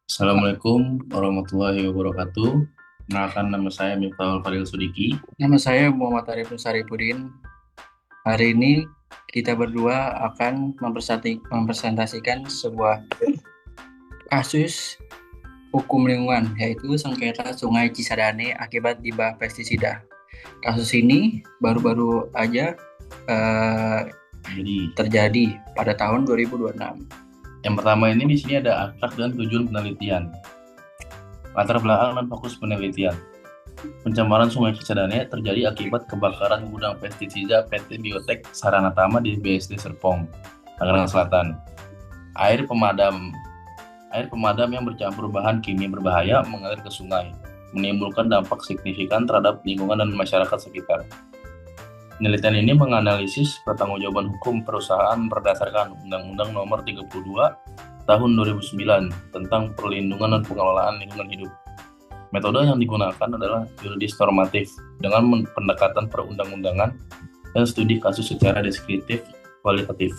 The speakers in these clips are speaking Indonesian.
Assalamualaikum warahmatullahi wabarakatuh. Kenalkan, nama saya Miftahul Fadil Sudiki. Nama saya Muhammad Arifin Saripudin. Hari ini kita berdua akan mempresentasikan sebuah kasus hukum lingkungan, yaitu sengketa Sungai Cisadane akibat limbah pestisida. Kasus ini baru-baru aja eh, Jadi, terjadi pada tahun 2026. yang pertama ini di sini ada abstrak dan tujuan penelitian. Latar belakang dan fokus penelitian. Pencemaran Sungai Cisadane terjadi akibat kebakaran gudang pestisida PT Biotek Saranatama di BSD Serpong, Tangerang Selatan. Air pemadam Air pemadam yang bercampur bahan kimia berbahaya mengalir ke sungai, menimbulkan dampak signifikan terhadap lingkungan dan masyarakat sekitar. Penelitian ini menganalisis pertanggungjawaban hukum perusahaan berdasarkan Undang-Undang Nomor 32 Tahun 2009 tentang perlindungan dan pengelolaan lingkungan hidup. Metode yang digunakan adalah yuridis normatif dengan pendekatan perundang-undangan dan studi kasus secara deskriptif kualitatif.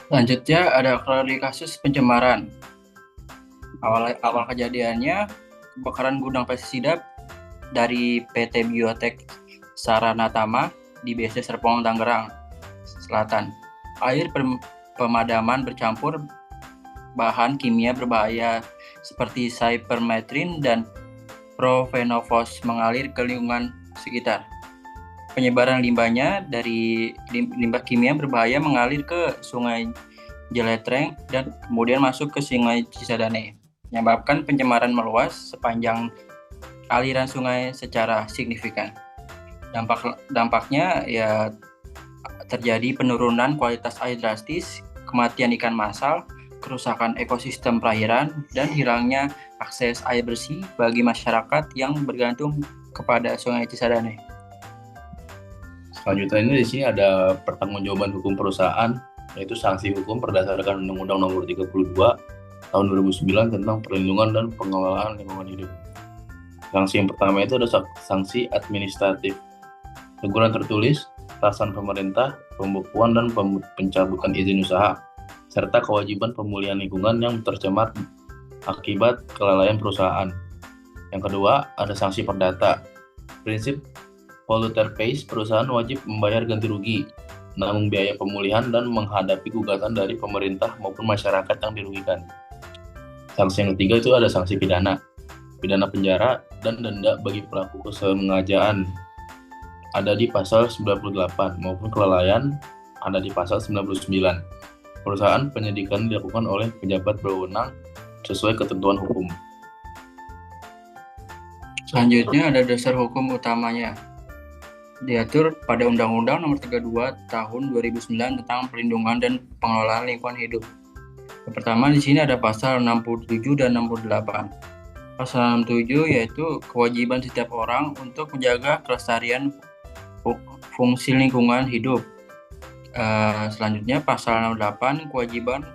Selanjutnya ada kasus pencemaran. Awal kejadiannya kebakaran gudang pestisida dari PT Biotek Saranatama di BSD Serpong, Tangerang Selatan. Air pemadaman bercampur bahan kimia berbahaya seperti cypermethrin dan profenofos mengalir ke lingkungan sekitar. Penyebaran limbahnya dari limbah kimia berbahaya mengalir ke Sungai Jeletreng dan kemudian masuk ke Sungai Cisadane, menyebabkan pencemaran meluas sepanjang aliran sungai secara signifikan. Dampaknya ya terjadi penurunan kualitas air drastis, kematian ikan massal, kerusakan ekosistem perairan, dan hilangnya akses air bersih bagi masyarakat yang bergantung kepada Sungai Cisadane. Selanjutnya ini di sini ada pertanggungjawaban hukum perusahaan, yaitu sanksi hukum berdasarkan Undang-Undang Nomor 32 Tahun 2009 tentang perlindungan dan pengelolaan lingkungan hidup. Sanksi yang pertama itu ada sanksi administratif. Teguran tertulis, atasan pemerintah, pembukuan dan pencabutan izin usaha, serta kewajiban pemulihan lingkungan yang tercemar akibat kelalaian perusahaan. Yang kedua, ada sanksi perdata. Prinsip polluter pays, perusahaan wajib membayar ganti rugi, menanggung biaya pemulihan, dan menghadapi gugatan dari pemerintah maupun masyarakat yang dirugikan. Sanksi yang ketiga itu ada sanksi pidana. Pidana penjara dan denda bagi pelaku kesengajaan ada di pasal 98 maupun kelalaian ada di pasal 99. Perusahaan penyidikan dilakukan oleh pejabat berwenang sesuai ketentuan hukum. Selanjutnya ada dasar hukum utamanya. Diatur pada Undang-Undang Nomor 32 Tahun 2009 tentang perlindungan dan pengelolaan lingkungan hidup. Yang pertama di sini ada pasal 67 dan 68. Pasal 67 yaitu kewajiban setiap orang untuk menjaga kelestarian fungsi lingkungan hidup. Selanjutnya pasal 68 kewajiban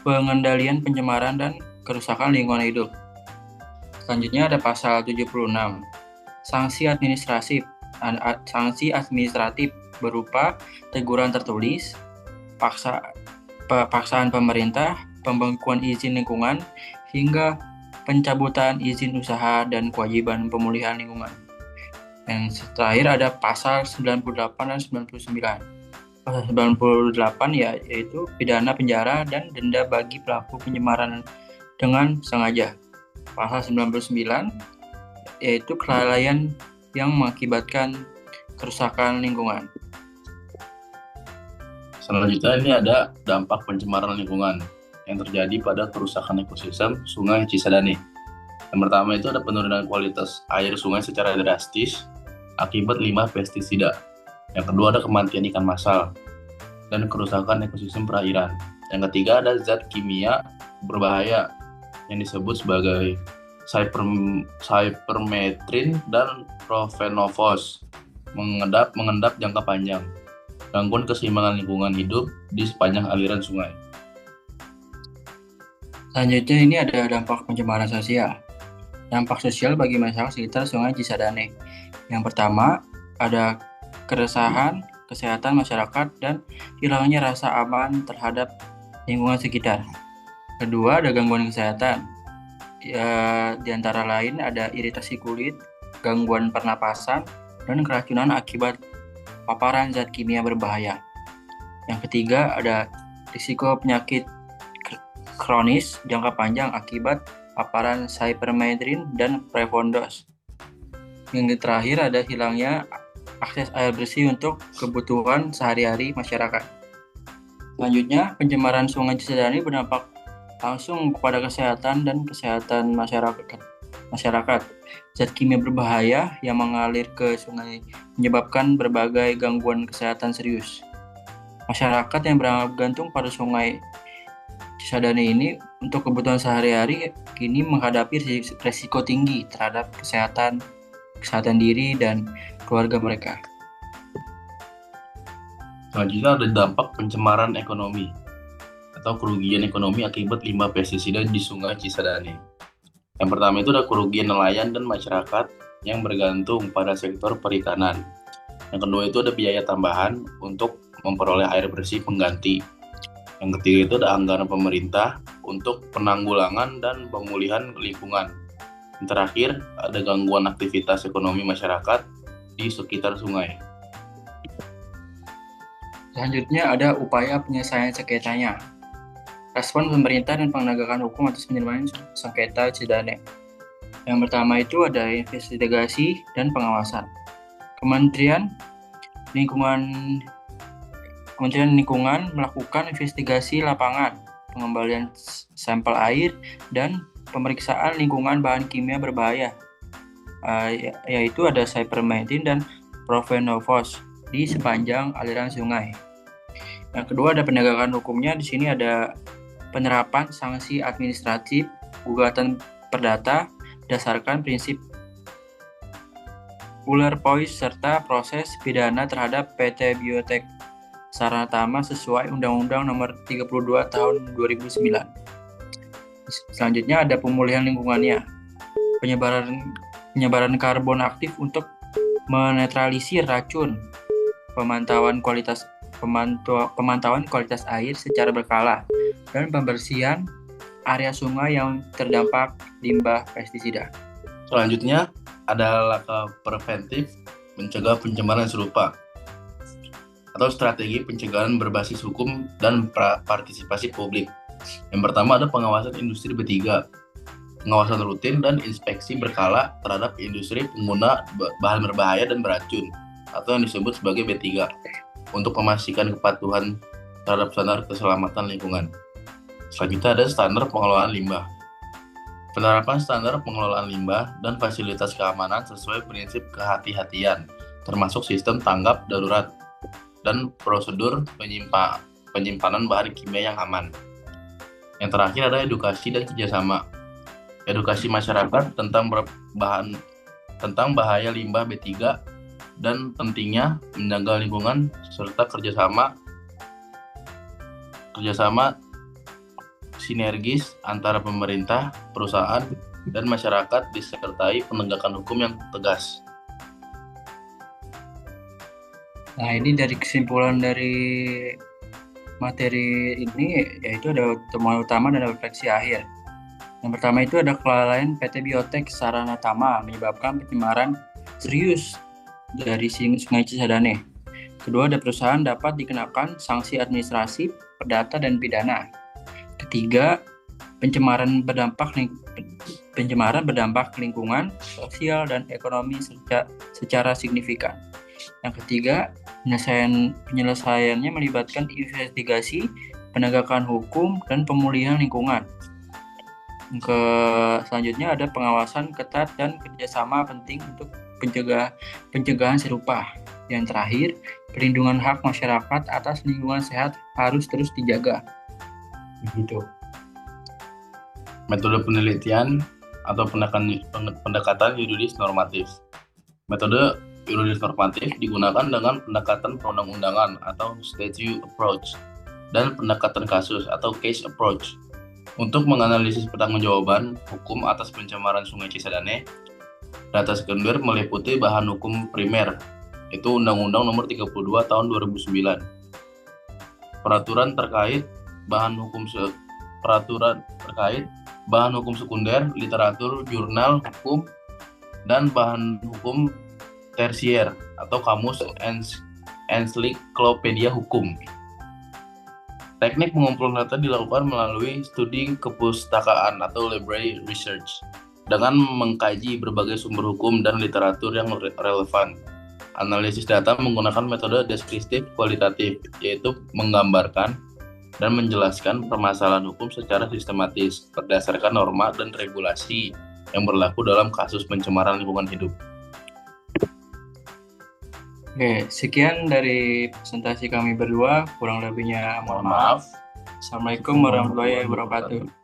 pengendalian pencemaran dan kerusakan lingkungan hidup. Selanjutnya ada pasal 76 sanksi administratif berupa teguran tertulis, paksaan pemerintah, pembekuan izin lingkungan, hingga pencabutan izin usaha dan kewajiban pemulihan lingkungan. Yang terakhir ada pasal 98 dan 99. Pasal 98 yaitu pidana penjara dan denda bagi pelaku pencemaran dengan sengaja. Pasal 99 yaitu kelalaian yang mengakibatkan kerusakan lingkungan. Selanjutnya ini ada dampak pencemaran lingkungan yang terjadi pada kerusakan ekosistem Sungai Cisadane. Yang pertama itu ada penurunan kualitas air sungai secara drastis akibat limbah pestisida. Yang kedua ada kematian ikan massal dan kerusakan ekosistem perairan. Yang ketiga ada zat kimia berbahaya yang disebut sebagai cypermethrin dan profenofos mengendap jangka panjang, gangguan keseimbangan lingkungan hidup di sepanjang aliran sungai. Selanjutnya ini ada dampak pencemaran sosial. Dampak sosial bagi masyarakat sekitar Sungai Cisadane. Yang pertama, ada keresahan, kesehatan masyarakat, dan hilangnya rasa aman terhadap lingkungan sekitar. Kedua, ada gangguan kesehatan. Ya, di antara lain ada iritasi kulit, gangguan pernapasan, dan keracunan akibat paparan zat kimia berbahaya. Yang ketiga, ada risiko penyakit kronis jangka panjang akibat paparan cypermethrin dan prefondos. Yang terakhir, ada hilangnya akses air bersih untuk kebutuhan sehari-hari masyarakat. Selanjutnya, pencemaran Sungai Cisadane berdampak langsung kepada kesehatan dan kesehatan masyarakat. Zat kimia berbahaya yang mengalir ke sungai menyebabkan berbagai gangguan kesehatan serius. Masyarakat yang bergantung pada Sungai Cisadane ini untuk kebutuhan sehari-hari kini menghadapi risiko tinggi terhadap kesehatan diri dan keluarga mereka. Selanjutnya ada dampak pencemaran ekonomi atau kerugian ekonomi akibat limbah pestisida di Sungai Cisadane. Yang pertama itu ada kerugian nelayan dan masyarakat yang bergantung pada sektor perikanan. Yang kedua itu ada biaya tambahan untuk memperoleh air bersih pengganti. Yang ketiga itu ada anggaran pemerintah untuk penanggulangan dan pemulihan lingkungan. Yang terakhir ada gangguan aktivitas ekonomi masyarakat di sekitar sungai. Selanjutnya ada upaya penyelesaian sengketanya. Respon pemerintah dan penegakan hukum atas penyelesaian sengketa Cisadane. Yang pertama itu ada investigasi dan pengawasan. Kementerian Lingkungan melakukan investigasi lapangan, pengembalian sampel air, dan pemeriksaan lingkungan bahan kimia berbahaya, yaitu ada cypermethrin dan profenofos di sepanjang aliran sungai. Yang kedua ada penegakan hukumnya. Di sini ada penerapan sanksi administratif, gugatan perdata berdasarkan prinsip ular pois serta proses pidana terhadap PT Biotek Saranatama sesuai Undang-Undang Nomor 32 Tahun 2009. Selanjutnya ada pemulihan lingkungannya. Penyebaran karbon aktif untuk menetralisir racun, pemantauan kualitas air secara berkala, dan pembersihan area sungai yang terdampak limbah pestisida. Selanjutnya ada langkah preventif mencegah pencemaran serupa atau strategi pencegahan berbasis hukum dan partisipasi publik. Yang pertama ada pengawasan industri B3, pengawasan rutin dan inspeksi berkala terhadap industri pengguna bahan berbahaya dan beracun atau yang disebut sebagai B3 untuk memastikan kepatuhan terhadap standar keselamatan lingkungan. Selanjutnya ada standar pengelolaan limbah. Penerapan standar pengelolaan limbah dan fasilitas keamanan sesuai prinsip kehati-hatian, termasuk sistem tanggap darurat dan prosedur penyimpanan bahan kimia yang aman. Yang terakhir ada edukasi dan kerjasama. Edukasi masyarakat tentang bahaya limbah B3 dan pentingnya menjaga lingkungan serta kerjasama sinergis antara pemerintah, perusahaan, dan masyarakat disertai penegakan hukum yang tegas. Nah, ini dari kesimpulan dari materi ini yaitu ada temuan utama dan refleksi akhir. Yang pertama itu ada kelalaian PT Biotek Saranatama menyebabkan pencemaran serius dari Sungai Cisadane. Kedua, ada perusahaan dapat dikenakan sanksi administrasi, perdata, dan pidana. Ketiga, pencemaran berdampak lingkungan, sosial, dan ekonomi secara signifikan. Yang ketiga, penyelesaiannya melibatkan investigasi, penegakan hukum, dan pemulihan lingkungan. Selanjutnya ada pengawasan ketat dan kerjasama penting untuk pencegahan serupa. Yang terakhir, perlindungan hak masyarakat atas lingkungan sehat harus terus dijaga. Begitu. Metode penelitian atau pendekatan yuridis normatif. Metode yuridis normatif digunakan dengan pendekatan perundang-undangan atau statute approach dan pendekatan kasus atau case approach untuk menganalisis pertanggungjawaban hukum atas pencemaran Sungai Cisadane. Data sekunder meliputi bahan hukum primer, itu Undang-Undang Nomor 32 Tahun 2009. Peraturan terkait bahan hukum peraturan terkait, bahan hukum sekunder, literatur, jurnal hukum, dan bahan hukum tersier atau kamus ensiklopedia hukum. Teknik pengumpulan data dilakukan melalui studi kepustakaan atau library research dengan mengkaji berbagai sumber hukum dan literatur yang relevan. Analisis data menggunakan metode deskriptif kualitatif, yaitu menggambarkan dan menjelaskan permasalahan hukum secara sistematis berdasarkan norma dan regulasi yang berlaku dalam kasus pencemaran lingkungan hidup. Oke, sekian dari presentasi kami berdua. Kurang lebihnya mohon maaf. Assalamualaikum warahmatullahi wabarakatuh.